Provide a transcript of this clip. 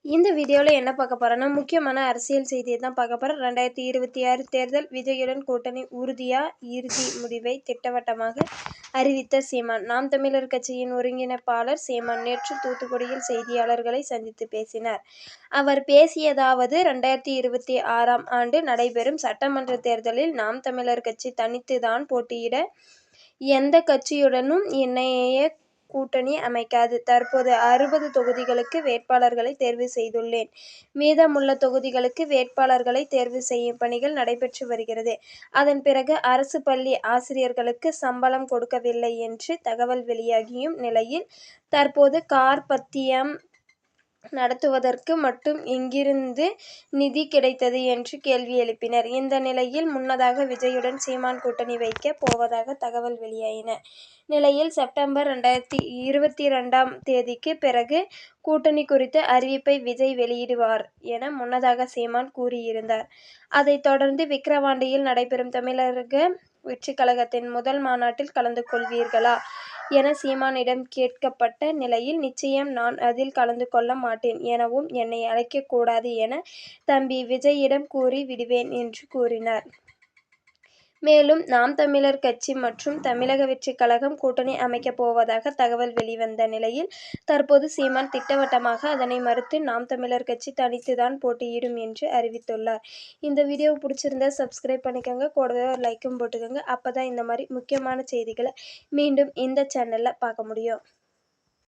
இந்த வீடியோவில் என்ன பார்க்க போகிறோன்னா முக்கியமான அரசியல் செய்தியை தான் பார்க்க போகிறோம். 2026 தேர்தல் விஜயுடன் கூட்டணி உறுதியா? இறுதி முடிவை திட்டவட்டமாக அறிவித்த சீமான். நாம் தமிழர் கட்சியின் ஒருங்கிணைப்பாளர் சீமான் நேற்று தூத்துக்குடியில் செய்தியாளர்களை சந்தித்து பேசினார். அவர் பேசியதாவது 2026ஆம் ஆண்டு நடைபெறும் சட்டமன்ற தேர்தலில் நாம் தமிழர் கட்சி தனித்து தான் போட்டியிட எந்த கட்சியுடனும் இணைய கூட்டணி அமைக்காது. தற்போது 60 தொகுதிகளுக்கு வேட்பாளர்களை தேர்வு செய்துள்ளேன். மீதமுள்ள தொகுதிகளுக்கு வேட்பாளர்களை தேர்வு செய்யும் பணிகள் நடைபெற்று வருகிறது. அதன் பிறகு அரசு பள்ளி ஆசிரியர்களுக்கு சம்பளம் கொடுக்கவில்லை என்று தகவல் வெளியாகியும் நிலையில் தற்போது கார் பத்தியம் நடத்துவதற்கு மட்டும் எங்கிருந்து நிதி கிடைத்தது என்று கேள்வி எழுப்பினர். இந்த நிலையில் முன்னதாக விஜயுடன் சீமான் கூட்டணி வைக்க போவதாக தகவல் வெளியாயின நிலையில் செப்டம்பர் 2022ஆம் தேதிக்கு பிறகு கூட்டணி குறித்த அறிவிப்பை விஜய் வெளியிடுவார் என முன்னதாக சீமான் கூறியிருந்தார். அதைத் தொடர்ந்து விக்கிரவாண்டியில் நடைபெறும் தமிழக வெற்றிக் கழகத்தின் முதல் மாநாட்டில் கலந்து கொள்வீர்களா என சீமானிடம் கேட்கப்பட்ட நிலையில் நிச்சயம் நான் அதில் கலந்து கொள்ள மாட்டேன் எனவும் என்னை அழைக்கக்கூடாது என தம்பி விஜயிடம் கூறி விடுவேன் என்று கூறினார். மேலும் நாம் தமிழர் கட்சி மற்றும் தமிழக வெற்றிக் கழகம் கூட்டணி அமைக்கப் போவதாக தகவல் வெளிவந்த நிலையில் தற்போது சீமான் திட்டவட்டமாக அதனை மறுத்து நாம் தமிழர் கட்சி தனித்து தான் போட்டியிடும் என்று அறிவித்துள்ளார். இந்த வீடியோ பிடிச்சிருந்தா சப்ஸ்கிரைப் பண்ணிக்கோங்க, கூடவே ஒரு லைக்கும் போட்டுக்கோங்க. அப்பதான் இந்த மாதிரி முக்கியமான செய்திகளை மீண்டும் இந்த சேனல்ல பார்க்க முடியும்.